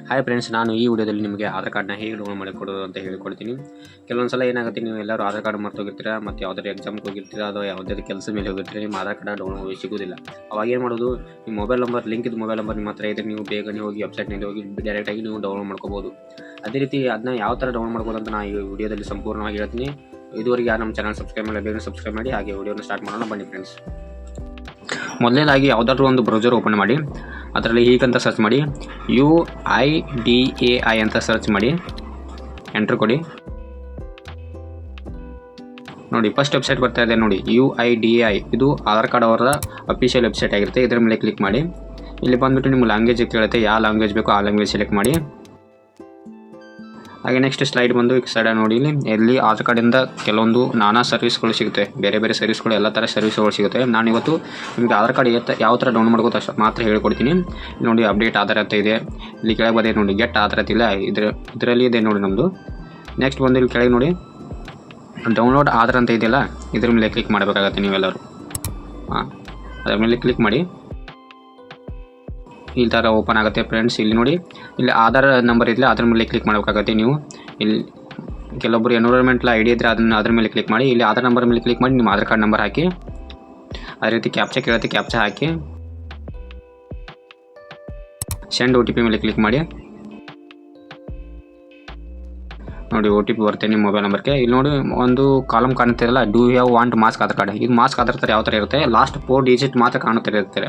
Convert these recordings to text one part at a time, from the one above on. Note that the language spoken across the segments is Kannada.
ಹಾಯ್ ಫ್ರೆಂಡ್ಸ್, ನಾನು ಈ ವಿಡಿಯೋದಲ್ಲಿ ನಿಮಗೆ ಆಧಾರ್ ಕಾರ್ಡ್ನ ಹೇಗೆ ಡೌನ್ಲೋಡ್ ಮಾಡಿಕೊಡೋದು ಅಂತ ಹೇಳಿಕೊಡ್ತೀನಿ. ಕೆಲವೊಂದು ಸಲ ಏನಾಗುತ್ತೆ, ನೀವು ಎಲ್ಲರೂ ಆಧಾರ್ ಕಾರ್ಡ್ ಮರ್ತೋಗಿರ್ತೀರಾ ಮತ್ತು ಯಾವುದಾದ್ರು ಎಕ್ಸಾಮ್ಗೆ ಹೋಗಿರ್ತೀರಾ ಅಥವಾ ಯಾವುದಾದ್ರು ಕೆಲಸ ಮೇಲೆ ಹೋಗಿರ್ತೀರಾ, ನಿಮ್ಮ ಆಧಾರ್ ಕಾರ್ಡ್ ಡೌನ್ಲೋಡ್ ಸಿಗೋದಿಲ್ಲ. ಅವಾಗ ಏನು ಮಾಡೋದು, ನಿಮ್ಮ ಮೊಬೈಲ್ ನಂಬರ್ ಲಿಂಕ್ ಇದ್ದು ಮೊಬೈಲ್ ನಂಬರ್ ನಿಮ್ಮ ಹತ್ರ ಇದ್ದರೆ ನೀವು ಬೇಗನೆ ಹೋಗಿ ವೆಬ್ಸೈಟ್ನಲ್ಲಿ ಹೋಗಿ ಡೈರೆಕ್ಟಾಗಿ ನೀವು ಡೌನ್ಲೋಡ್ ಮಾಡ್ಕೋಬೋದು. ಅದೇ ರೀತಿ ಅದನ್ನ ಯಾವ ಥರ ಡೌನ್ಲೋಡ್ ಮಾಡ್ಬೋದು ಅಂತ ನಾನು ಈ ವಿಡಿಯೋದಲ್ಲಿ ಸಂಪೂರ್ಣವಾಗಿ ಹೇಳ್ತೀನಿ. ಇದುವರೆಗೆ ಯಾರು ನಮ್ಮ ಚಾನಲ್ ಸಬ್ಸ್ಕ್ರೈಬ್ ಮಾಡಿ ಬೇಗ ಸಬ್ಸ್ಕ್ರೈಬ್ ಮಾಡಿ. ಹಾಗೆ ವಿಡಿಯೋನ ಸ್ಟಾರ್ಟ್ ಮಾಡೋಣ ಬನ್ನಿ ಫ್ರೆಂಡ್ಸ್. ಮೊದಲನೇದಾಗಿ ಯಾವುದಾದ್ರೂ ಒಂದು ಬ್ರೌಸರ್ ಓಪನ್ ಮಾಡಿ, ಅದರಲ್ಲಿ ಹೀಗಂತ ಸರ್ಚ್ ಮಾಡಿ, UIDAI ಅಂತ ಸರ್ಚ್ ಮಾಡಿ, ಎಂಟ್ರ್ ಕೊಡಿ. ನೋಡಿ, ಫಸ್ಟ್ ವೆಬ್ಸೈಟ್ ಬರ್ತಾ ಇದೆ ನೋಡಿ, UIDAI. ಇದು ಆಧಾರ್ ಕಾರ್ಡ್ ಅವರ ಅಫಿಷಿಯಲ್ ವೆಬ್ಸೈಟ್ ಆಗಿರುತ್ತೆ. ಇದರ ಮೇಲೆ ಕ್ಲಿಕ್ ಮಾಡಿ. ಇಲ್ಲಿ ಬಂದುಬಿಟ್ಟು ನಿಮ್ಮ ಲ್ಯಾಂಗ್ವೇಜ್ ಕೇಳುತ್ತೆ, ಯಾವ ಲ್ಯಾಂಗ್ವೇಜ್ ಬೇಕೋ ಆ ಲ್ಯಾಂಗ್ವೇಜ್ ಸೆಲೆಕ್ಟ್ ಮಾಡಿ. ಹಾಗೆ ನೆಕ್ಸ್ಟ್ ಸ್ಲೈಡ್ ಬಂದು ಈ ಸೈಡ್ ನೋಡಿ, ಇಲ್ಲಿ ಆಧಾರ್ ಕಾರ್ಡಿಂದ ಕೆಲವೊಂದು ನಾನಾ ಸರ್ವಿಸ್ಗಳು ಸಿಗುತ್ತೆ, ಬೇರೆ ಬೇರೆ ಸರ್ವಿಸ್ಗಳು, ಎಲ್ಲ ಥರ ಸರ್ವಿಸ್ಗಳು ಸಿಗುತ್ತೆ. ನಾನು ಇವತ್ತು ನಿಮಗೆ ಆಧಾರ್ ಕಾರ್ಡ್ ಯಾವ ಥರ ಡೌನ್ಲೋಡ್ ಮಾಡ್ಬೋದು ಅಷ್ಟು ಮಾತ್ರ ಹೇಳ್ಕೊಡ್ತೀನಿ. ನೋಡಿ, ಅಪ್ಡೇಟ್ ಆಧಾರ್ ಅಂತ ಇದೆ, ಇಲ್ಲಿ ಕೆಳಗೆ ಬಂದಿದೆ ನೋಡಿ, ಗೆಟ್ ಆಧಾರ್ ಇಲ್ಲ, ಇದರಲ್ಲಿ ಇದೆ ನೋಡಿ ನಮ್ಮದು. ನೆಕ್ಸ್ಟ್ ಬಂದು ಇಲ್ಲಿ ಕೆಳಗೆ ನೋಡಿ, ಡೌನ್ಲೋಡ್ ಆಧಾರ್ ಅಂತ ಇದೆಯಲ್ಲ, ಇದ್ರ ಮೇಲೆ ಕ್ಲಿಕ್ ಮಾಡಬೇಕಾಗತ್ತೆ ನೀವೆಲ್ಲರೂ. ಅದರ ಮೇಲೆ ಕ್ಲಿಕ್ ಮಾಡಿ. ಈ ಥರ ಓಪನ್ ಆಗುತ್ತೆ ಫ್ರೆಂಡ್ಸ್. ಇಲ್ಲಿ ನೋಡಿ, ಇಲ್ಲಿ ಆಧಾರ್ ನಂಬರ್ ಇದ್ದರೆ ಅದ್ರ ಮೇಲೆ ಕ್ಲಿಕ್ ಮಾಡಬೇಕಾಗತ್ತೆ ನೀವು. ಇಲ್ಲಿ ಕೆಲವೊಬ್ಬರು ಎನ್ರೋಲ್ಮೆಂಟ್ ID ಇದ್ದರೆ ಅದ್ರ ಮೇಲೆ ಕ್ಲಿಕ್ ಮಾಡಿ. ಇಲ್ಲಿ ಆಧಾರ್ ನಂಬರ್ ಮೇಲೆ ಕ್ಲಿಕ್ ಮಾಡಿ, ನಿಮ್ಮ ಆಧಾರ್ ಕಾರ್ಡ್ ನಂಬರ್ ಹಾಕಿ. ಅದೇ ರೀತಿ ಕ್ಯಾಪ್ಚಾ ಕೇಳುತ್ತೆ, ಕ್ಯಾಪ್ಚಾ ಹಾಕಿ. ಸೆಂಡ್ OTP ಮೇಲೆ ಕ್ಲಿಕ್ ಮಾಡಿ. ನೋಡಿ, OTP ಬರುತ್ತೆ ನಿಮ್ಮ ಮೊಬೈಲ್ ನಂಬರ್ಗೆ. ಇಲ್ಲಿ ನೋಡಿ, ಒಂದು ಕಾಲಮ್ ಕಾಣುತ್ತಿರಲ್ಲ, do you have want mask Aadhaar card. ಇದು ಮಾಸ್ಕ್ ಆಧಾರ್ ಕಾರ್ಡ್ ಯಾವ ಥರ ಇರುತ್ತೆ, ಲಾಸ್ಟ್ 4 ಡಿಜಿಟ್ ಮಾತ್ರ ಕಾಣುತ್ತಿರುತ್ತೆ.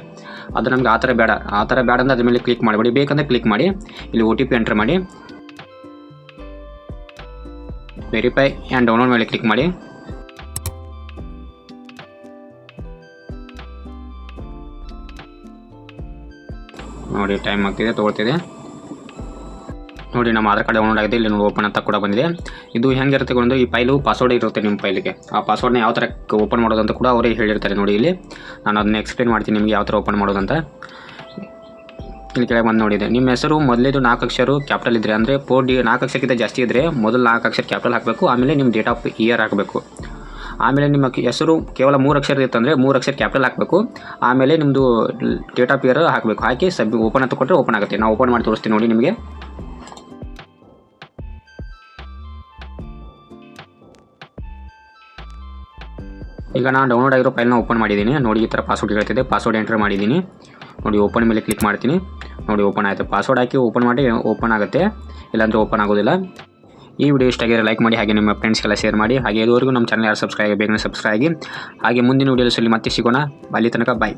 ಅದು ನಮಗೆ ಆ ಥರ ಬೇಡ ಅಂದರೆ ಅದ್ರ ಮೇಲೆ ಕ್ಲಿಕ್ ಮಾಡಬೇಡಿ, ಬೇಕಂದರೆ ಕ್ಲಿಕ್ ಮಾಡಿ. ಇಲ್ಲಿ OTP ಎಂಟರ್ ಮಾಡಿ, ವೆರಿಫೈ ಆ್ಯಂಡ್ ಡೌನ್ಲೋಡ್ ಮೇಲೆ ಕ್ಲಿಕ್ ಮಾಡಿ. ನೋಡಿ, ಟೈಮ್ ಆಗ್ತಿದೆ, ತೊಗೊಳ್ತಿದೆ. ನೋಡಿ, ನಮ್ಮ ಆಧಾರ್ ಕಾರ್ಡ್ ಡೌನ್ಲೋಡ್ ಆಗಿದೆ. ಇಲ್ಲಿ ನೋಡಿ, ಓಪನ್ ಅಂತ ಕೂಡ ಬಂದಿದೆ. ಇದು ಹೆಂಗಿರುತ್ತೆ ಒಂದು, ಈ ಫೈಲು ಪಾಸ್ವರ್ಡ್ ಇರುತ್ತೆ ನಿಮ್ಮ ಫೈಲಿಗೆ. ಆ ಪಾಸ್ವರ್ಡ್ನ ಯಾವ ಥರ ಓಪನ್ ಮಾಡೋದು ಅಂತ ಕೂಡ ಅವರೇ ಹೇಳಿರ್ತಾರೆ. ನೋಡಿ, ಇಲ್ಲಿ ನಾನು ಅದನ್ನ ಎಕ್ಸ್ಪ್ಲೇನ್ ಮಾಡ್ತೀನಿ ನಿಮಗೆ ಯಾವ ಥರ ಓಪನ್ ಮಾಡೋದಂತ. ಇಲ್ಲಿ ಕೆಳಗೆ ಬಂದು ನೋಡಿದೆ, ನಿಮ್ಮ ಹೆಸರು ಮೊದಲೇದು 4 ಅಕ್ಷರ ಕ್ಯಾಪಿಟಲ್ ಇದ್ದರೆ, ಅಂದರೆ 4 ಅಕ್ಷರಕ್ಕಿಂತ ಜಾಸ್ತಿ ಇದ್ದರೆ ಮೊದಲು 4 ಅಕ್ಷರ ಕ್ಯಾಪಿಟಲ್ ಹಾಕಬೇಕು. ಆಮೇಲೆ ನಿಮ್ಮ ಡೇಟ್ ಆಫ್ ಇಯರ್ ಹಾಕಬೇಕು. ಆಮೇಲೆ ನಿಮ್ಮ ಹೆಸರು ಕೇವಲ 3 ಅಕ್ಷರ ಇತ್ತಂದರೆ 3 ಅಕ್ಷರ ಕ್ಯಾಪಿಟಲ್ ಹಾಕಬೇಕು. ಆಮೇಲೆ ನಿಮ್ಮದು ಡೇಟ್ ಆಫ್ ಇಯರ್ ಹಾಕಬೇಕು. ಹಾಕಿ ಓಪನ್ ಅಂತ ಕೊಟ್ಟರೆ ಓಪನ್ ಆಗುತ್ತೆ. ನಾವು ಓಪನ್ ಮಾಡಿ ತೋರಿಸ್ತೀನಿ ನೋಡಿ ನಿಮಗೆ. ಈಗ ನಾನು ಡೌನ್ಲೋಡ್ ಆಗಿರೋ ಫೈಲ್ನ ಓಪನ್ ಮಾಡಿದ್ದೀನಿ. ನೋಡಿ, ಈ ಥರ ಪಾಸ್ವರ್ಡ್ ಹೇಳ್ತಿದೆ, ಪಾಸ್ವರ್ಡ್ ಎಂಟರ್ ಮಾಡಿದ್ದೀನಿ. ನೋಡಿ, ಓಪನ್ ಮೇಲೆ ಕ್ಲಿಕ್ ಮಾಡ್ತೀನಿ. ನೋಡಿ, ಓಪನ್ ಆಯಿತು. ಪಾಸ್ವರ್ಡ್ ಹಾಕಿ ಓಪನ್ ಮಾಡಿ, ಓಪನ್ ಆಗುತ್ತೆ, ಇಲ್ಲಾಂದರೆ ಓಪನ್ ಆಗೋದಿಲ್ಲ. ಈ ವಿಡಿಯೋ ಇಷ್ಟ ಆಗಿದ್ರೆ ಲೈಕ್ ಮಾಡಿ, ಹಾಗೆ ನಿಮ್ಮ ಫ್ರೆಂಡ್ಸ್ಗೆಲ್ಲ ಶೇರ್ ಮಾಡಿ. ಹಾಗೆ ಇದುವರೆಗೂ ನಮ್ಮ ಚಾನಲ್ ಯಾರು ಸಬ್ಸ್ಕ್ರೈಬ್ ಆಗಿ ಬೇಗನೆ ಸಬ್ಸ್ಕ್ರೈಬ್ ಆಗಿ. ಹಾಗೆ ಮುಂದಿನ ವಿಡಿಯೋದಲ್ಲಿ ಮತ್ತೆ ಸಿಗೋಣ. ಅಲ್ಲಿ ತನಕ ಬಾಯ್.